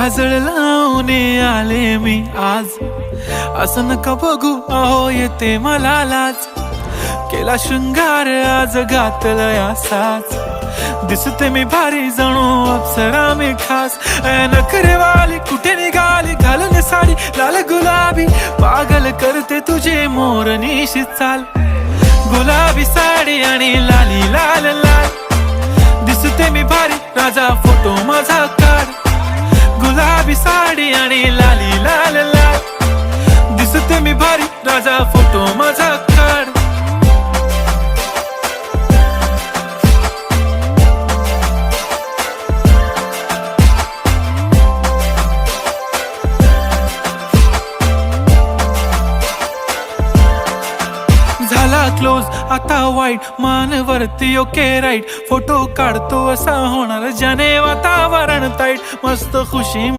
काजळ लावून आले मी आज, असं नका बघू अहो येते मला लाज. केला शृंगार आज घातलाय असाच, दिसते मी भारी जणू अप्सरा मी खास. नखरेवाली कुठे निघाली घालून साडी लाल गुलाबी, पागल करते तुझे मोरनीशी चाल. गुलाबी साडी आणि लाली लाल लाल, दिसते मी भारी राजा फोटो माझा काढ. गुलाबी साडी आणि लाली लाल लाल, दिसते मी भारी राजा फोटो माझा काढ. झाला क्लोज आता वाईट, मान वरती ओके राईट. फोटो काढतो असा होणार ज्याने वातावरण ताईट. मस्त खुशी